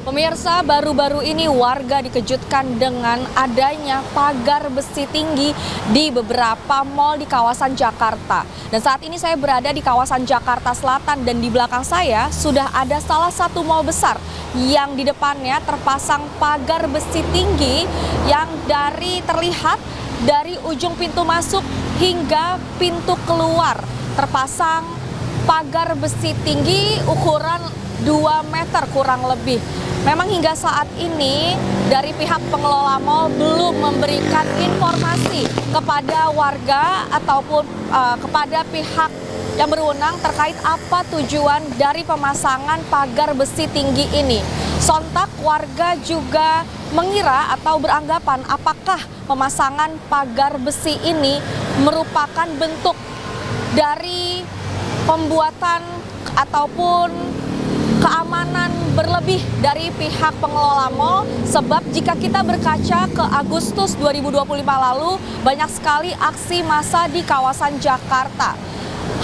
Pemirsa, baru-baru ini warga dikejutkan dengan adanya pagar besi tinggi di beberapa mal di kawasan Jakarta. Dan saat ini saya berada di kawasan Jakarta Selatan dan di belakang saya sudah ada salah satu mal besar yang di depannya terpasang pagar besi tinggi yang terlihat dari ujung pintu masuk hingga pintu keluar. Terpasang pagar besi tinggi ukuran 2 meter kurang lebih. Memang hingga saat ini dari pihak pengelola mal belum memberikan informasi kepada warga ataupun kepada pihak yang berwenang terkait apa tujuan dari pemasangan pagar besi tinggi ini. Sontak warga juga mengira atau beranggapan apakah pemasangan pagar besi ini merupakan bentuk dari pembuatan ataupun keamanan berlebih dari pihak pengelola mal, sebab jika kita berkaca ke Agustus 2025 lalu banyak sekali aksi massa di kawasan Jakarta.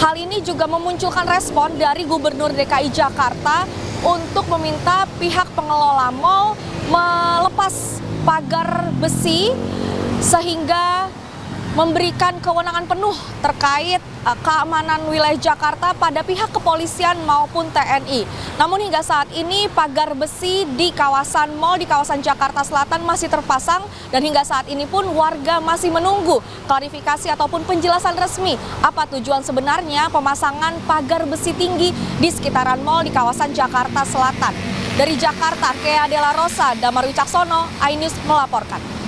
Hal ini juga memunculkan respon dari Gubernur DKI Jakarta untuk meminta pihak pengelola mal melepas pagar besi sehingga memberikan kewenangan penuh terkait keamanan wilayah Jakarta pada pihak kepolisian maupun TNI. Namun hingga saat ini pagar besi di kawasan mal di kawasan Jakarta Selatan masih terpasang dan hingga saat ini pun warga masih menunggu klarifikasi ataupun penjelasan resmi apa tujuan sebenarnya pemasangan pagar besi tinggi di sekitaran mal di kawasan Jakarta Selatan. Dari Jakarta, Kea Dela Rosa, Damar Wicaksono, iNews melaporkan.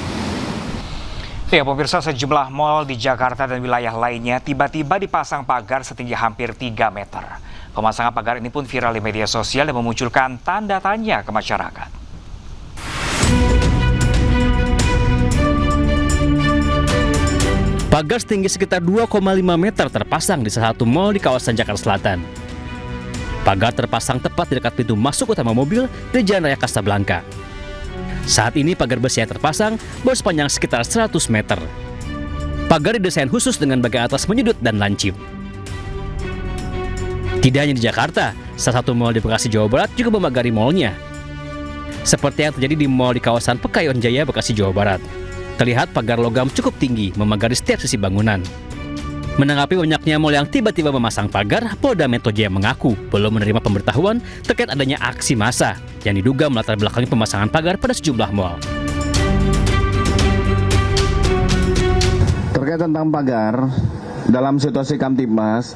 Ya, pemirsa, sejumlah mal di Jakarta dan wilayah lainnya tiba-tiba dipasang pagar setinggi hampir 3 meter. Pemasangan pagar ini pun viral di media sosial dan memunculkan tanda tanya ke masyarakat. Pagar setinggi sekitar 2,5 meter terpasang di salah satu mal di kawasan Jakarta Selatan. Pagar terpasang tepat di dekat pintu masuk utama mobil di Jalan Raya Kasablanka. Saat ini pagar besi yang terpasang baru sepanjang sekitar 100 meter. Pagar didesain khusus dengan bagian atas menyudut dan lancip. Tidak hanya di Jakarta, salah satu mal di Bekasi, Jawa Barat juga memagari malnya. Seperti yang terjadi di mal di kawasan Pekayon Jaya, Bekasi, Jawa Barat. Terlihat pagar logam cukup tinggi memagari setiap sisi bangunan. Menanggapi banyaknya mal yang tiba-tiba memasang pagar, Polda Metro Jaya mengaku belum menerima pemberitahuan terkait adanya aksi massa yang diduga melatar belakangi pemasangan pagar pada sejumlah mal. Terkait tentang pagar, dalam situasi Kamtibmas,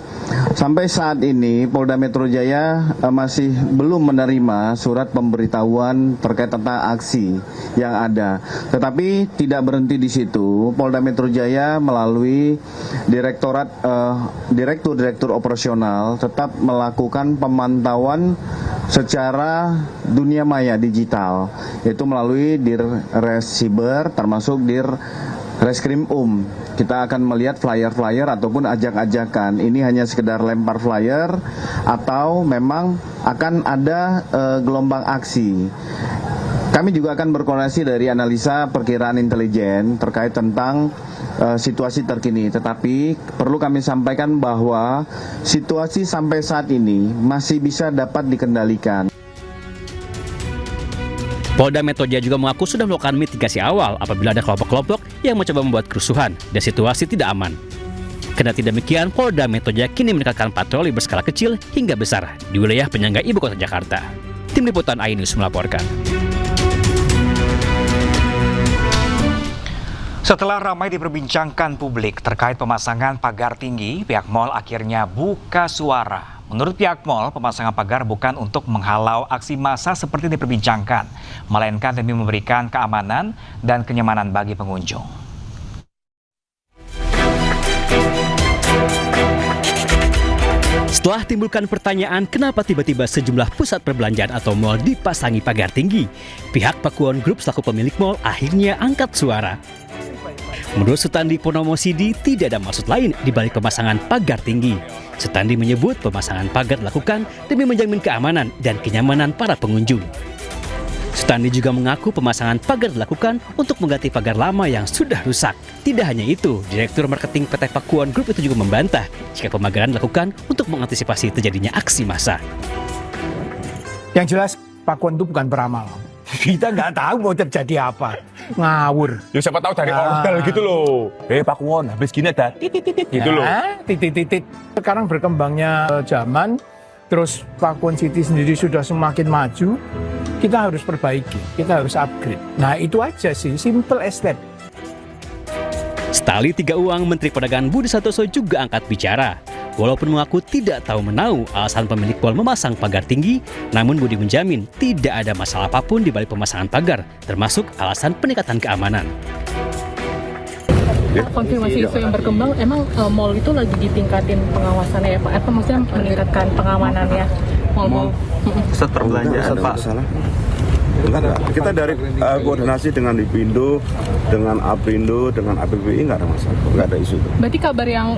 sampai saat ini Polda Metro Jaya masih belum menerima surat pemberitahuan terkait tentang aksi yang ada. Tetapi tidak berhenti di situ, Polda Metro Jaya melalui Direktur Operasional tetap melakukan pemantauan secara dunia maya digital, yaitu melalui Dirres Siber termasuk Reskrim Kita akan melihat flyer-flyer ataupun ajak-ajakan. Ini hanya sekedar lempar flyer atau memang akan ada gelombang aksi. Kami juga akan berkoordinasi dari analisa perkiraan intelijen terkait tentang situasi terkini. Tetapi perlu kami sampaikan bahwa situasi sampai saat ini masih bisa dapat dikendalikan. Polda Metro Jaya juga mengaku sudah melakukan mitigasi awal apabila ada kelompok-kelompok yang mencoba membuat kerusuhan dan situasi tidak aman. Kendati demikian, Polda Metro Jaya kini meningkatkan patroli berskala kecil hingga besar di wilayah penyangga ibu kota Jakarta. Tim Liputan iNews melaporkan. Setelah ramai diperbincangkan publik terkait pemasangan pagar tinggi, pihak mal akhirnya buka suara. Menurut pihak mal, pemasangan pagar bukan untuk menghalau aksi massa seperti diperbincangkan, melainkan demi memberikan keamanan dan kenyamanan bagi pengunjung. Setelah timbulkan pertanyaan kenapa tiba-tiba sejumlah pusat perbelanjaan atau mal dipasangi pagar tinggi, pihak Pakuwon Group selaku pemilik mal akhirnya angkat suara. Menurut Sutandi Purnomo Sidi, tidak ada maksud lain di balik pemasangan pagar tinggi. Sutandi menyebut pemasangan pagar dilakukan demi menjamin keamanan dan kenyamanan para pengunjung. Sutandi juga mengaku pemasangan pagar dilakukan untuk mengganti pagar lama yang sudah rusak. Tidak hanya itu, Direktur Marketing PT Pakuwon Group itu juga membantah jika pemagaran dilakukan untuk mengantisipasi terjadinya aksi massa. Yang jelas Pakuan itu bukan peramal. Kita nggak tahu mau terjadi apa. Ngawur. Ya siapa tahu dari orgel gitu loh. Pakuwon, habis gini ada titit-titit gitu loh. Titit-titit. Sekarang berkembangnya zaman, terus Pakuan City sendiri sudah semakin maju, kita harus perbaiki, kita harus upgrade. Nah itu aja sih, simple as that. Setali tiga uang, Menteri Perdagangan Budi Santoso juga angkat bicara. Walaupun mengaku tidak tahu menau alasan pemilik mal memasang pagar tinggi, namun Budi menjamin tidak ada masalah apapun di balik pemasangan pagar, termasuk alasan peningkatan keamanan. Konfirmasi isu yang berkembang, emang mal itu lagi ditingkatin pengawasannya ya Pak? Apa maksudnya meningkatkan pengamanannya mal-mal? Pusat perbelanjaan Pak. Enggak. Kita dari koordinasi dengan Dipindo, dengan Aprindo, dengan APBI nggak ada masalah, nggak ada isu itu. Berarti kabar yang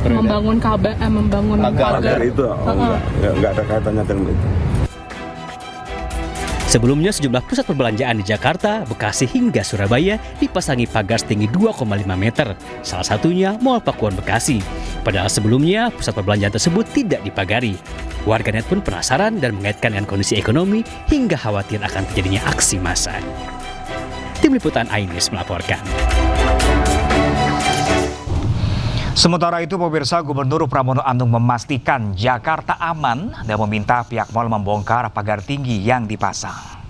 membangun pagar itu nggak ada kaitannya dengan itu. Sebelumnya sejumlah pusat perbelanjaan di Jakarta, Bekasi hingga Surabaya dipasangi pagar setinggi 2,5 meter. Salah satunya Mall Pakuan Bekasi. Padahal sebelumnya pusat perbelanjaan tersebut tidak dipagari. Warganet pun penasaran dan mengaitkan dengan kondisi ekonomi hingga khawatir akan terjadinya aksi massa. Tim Liputan iNews melaporkan. Sementara itu, pemirsa, Gubernur Pramono Anung memastikan Jakarta aman dan meminta pihak mal membongkar pagar tinggi yang dipasang.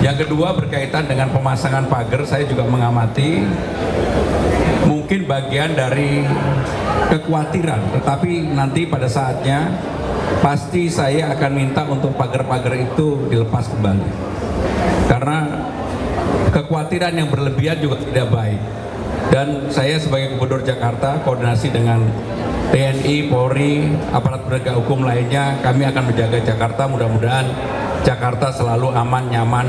Yang kedua berkaitan dengan pemasangan pagar, saya juga mengamati mungkin bagian dari kekhawatiran, tetapi nanti pada saatnya pasti saya akan minta untuk pagar-pagar itu dilepas kembali. Karena kekhawatiran yang berlebihan juga tidak baik. Dan saya sebagai Gubernur Jakarta koordinasi dengan TNI, Polri, aparat penegak hukum lainnya, kami akan menjaga Jakarta, mudah-mudahan Jakarta selalu aman, nyaman.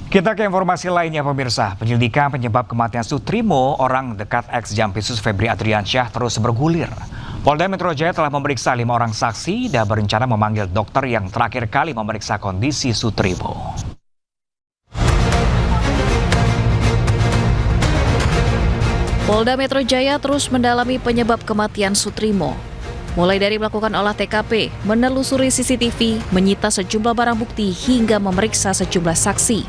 Kita ke informasi lainnya, pemirsa. Penyelidikan penyebab kematian Sutrimo, orang dekat ex-Jampitsus Febri Adriansyah, terus bergulir. Polda Metro Jaya telah memeriksa 5 orang saksi dan berencana memanggil dokter yang terakhir kali memeriksa kondisi Sutrimo. Polda Metro Jaya terus mendalami penyebab kematian Sutrimo. Mulai dari melakukan olah TKP, menelusuri CCTV, menyita sejumlah barang bukti, hingga memeriksa sejumlah saksi.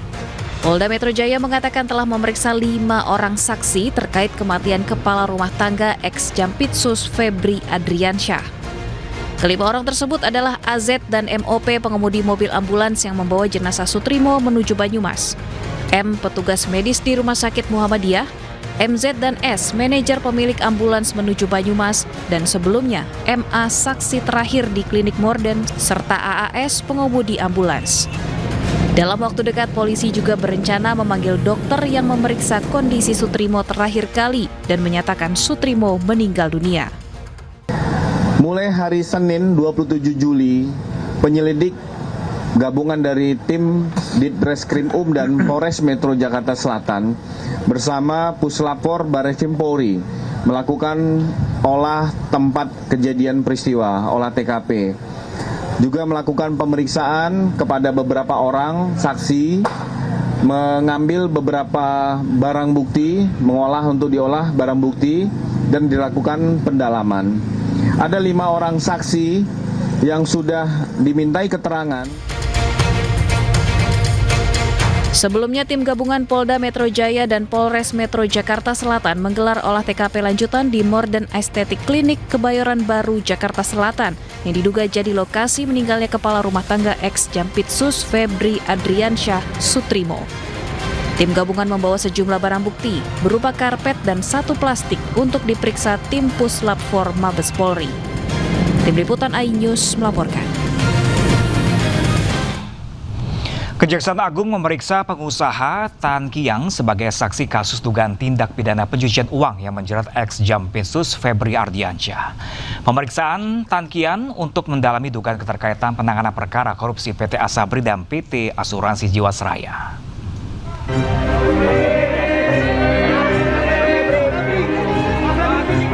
Polda Metro Jaya mengatakan telah memeriksa 5 orang saksi terkait kematian kepala rumah tangga ex-Jampitsus Febri Adriansyah. Kelima orang tersebut adalah AZ dan MOP, pengemudi mobil ambulans yang membawa jenazah Sutrimo menuju Banyumas, M, petugas medis di Rumah Sakit Muhammadiyah, MZ dan S, manajer pemilik ambulans menuju Banyumas, dan sebelumnya MA, saksi terakhir di klinik Morden, serta AAS, pengemudi ambulans. Dalam waktu dekat, polisi juga berencana memanggil dokter yang memeriksa kondisi Sutrimo terakhir kali dan menyatakan Sutrimo meninggal dunia. Mulai hari Senin 27 Juli, penyelidik gabungan dari tim Ditreskrim dan Polres Metro Jakarta Selatan bersama Puslapor Barreskrim Polri melakukan olah tempat kejadian peristiwa, olah TKP. Juga melakukan pemeriksaan kepada beberapa orang saksi, mengambil beberapa barang bukti, mengolah untuk diolah barang bukti, dan dilakukan pendalaman. Ada 5 orang saksi yang sudah dimintai keterangan. Sebelumnya, tim gabungan Polda Metro Jaya dan Polres Metro Jakarta Selatan menggelar olah TKP lanjutan di Morden Estetik Klinik Kebayoran Baru, Jakarta Selatan, yang diduga jadi lokasi meninggalnya kepala rumah tangga ex-Jampitsus Febri Adriansyah Sutrimo. Tim gabungan membawa sejumlah barang bukti berupa karpet dan 1 plastik untuk diperiksa tim Puslap 4 Mabes Polri. Tim Liputan iNews melaporkan. Kejaksaan Agung memeriksa pengusaha Tan Kiang sebagai saksi kasus dugaan tindak pidana pencucian uang yang menjerat ex-Jampitsus Febri Ardiansyah. Pemeriksaan Tan Kiang untuk mendalami dugaan keterkaitan penanganan perkara korupsi PT Asabri dan PT Asuransi Jiwasraya.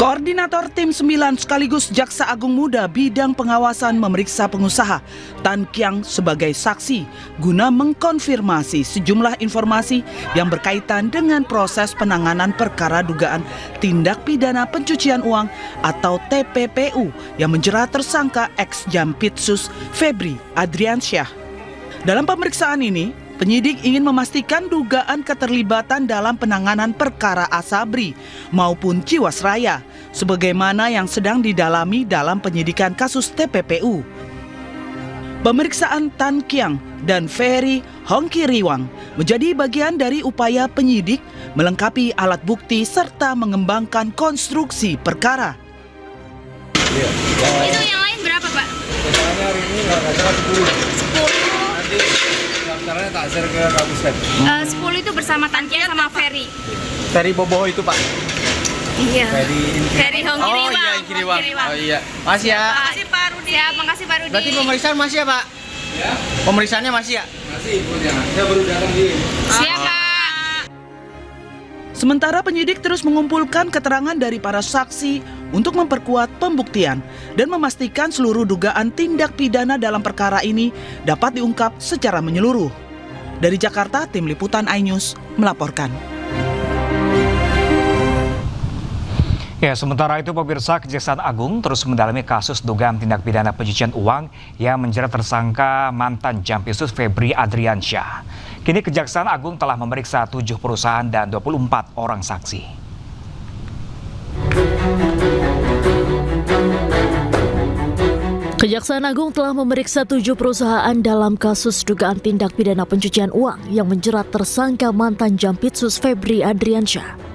Koordinator Koordinator Tim 9 sekaligus Jaksa Agung Muda bidang pengawasan memeriksa pengusaha Tan Kiang sebagai saksi guna mengkonfirmasi sejumlah informasi yang berkaitan dengan proses penanganan perkara dugaan tindak pidana pencucian uang atau TPPU yang menjerat tersangka ex-Jampitsus Febri Adriansyah. Dalam pemeriksaan ini, penyidik ingin memastikan dugaan keterlibatan dalam penanganan perkara Asabri maupun Jiwasraya, sebagaimana yang sedang didalami dalam penyidikan kasus TPPU. Pemeriksaan Tan Kiang dan Ferry Hongkiriwang menjadi bagian dari upaya penyidik melengkapi alat bukti serta mengembangkan konstruksi perkara. Itu yang lain berapa, Pak? Misalnya hari ini nggak salah 10. 10. Nanti daftarnya tak share ke Kapuspen. 10 itu bersama Tan Kiang sama Ferry. Ferry Boboho itu, Pak. Iya. Ferry Hongkiriwang. Oh iya, Hongkiriwang. Oh iya. Makasih ya. Makasih Pak Rudi. Siap, makasih Pak Rudi. Berarti pemeriksaan masih ya, Pak? Ya. Pemeriksaannya masih ya? Masih, ya. Saya baru datang di. Siap, Pak. Sementara penyidik terus mengumpulkan keterangan dari para saksi untuk memperkuat pembuktian dan memastikan seluruh dugaan tindak pidana dalam perkara ini dapat diungkap secara menyeluruh. Dari Jakarta, Tim Liputan iNews melaporkan. Ya, sementara itu pemirsa, Kejaksaan Agung terus mendalami kasus dugaan tindak pidana pencucian uang yang menjerat tersangka mantan Jampitsus Febri Adriansyah. Kini Kejaksaan Agung telah memeriksa 7 perusahaan dan 24 orang saksi. Kejaksaan Agung telah memeriksa 7 perusahaan dalam kasus dugaan tindak pidana pencucian uang yang menjerat tersangka mantan Jampitsus Febri Adriansyah.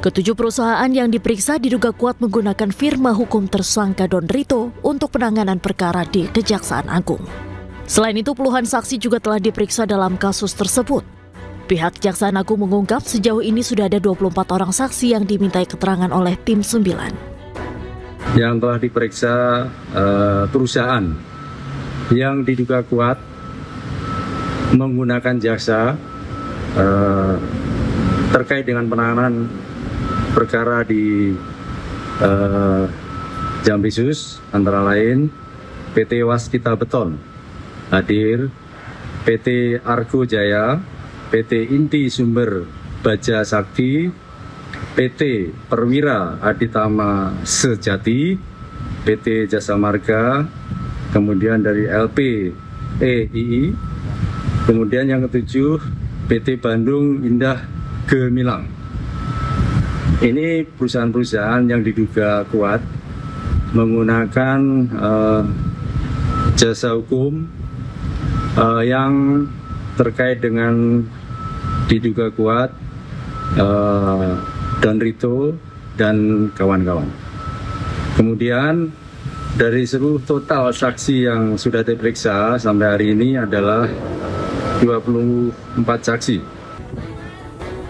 Ketujuh perusahaan yang diperiksa diduga kuat menggunakan firma hukum tersangka Don Rito untuk penanganan perkara di Kejaksaan Agung. Selain itu, puluhan saksi juga telah diperiksa dalam kasus tersebut. Pihak Kejaksaan Agung mengungkap sejauh ini sudah ada 24 orang saksi yang dimintai keterangan oleh Tim 9. Yang telah diperiksa perusahaan yang diduga kuat menggunakan jasa terkait dengan penanganan perkara di Jampitsus, antara lain PT Waskita Beton hadir, PT Argo Jaya, PT Inti Sumber Baja Sakti, PT Perwira Aditama Sejati, PT Jasa Marga, kemudian dari LPEII, kemudian yang ketujuh PT Bandung Indah Gemilang. Ini perusahaan-perusahaan yang diduga kuat menggunakan jasa hukum yang terkait dengan diduga kuat Don Rito dan kawan-kawan. Kemudian dari seluruh total saksi yang sudah diperiksa sampai hari ini adalah 24 saksi.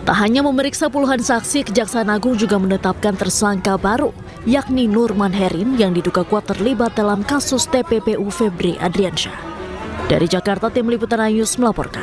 Tak hanya memeriksa puluhan saksi, Kejaksaan Agung juga menetapkan tersangka baru, yakni Nurman Herin yang diduga kuat terlibat dalam kasus TPPU Febri Adriansyah. Dari Jakarta, Tim Liputan iNews melaporkan.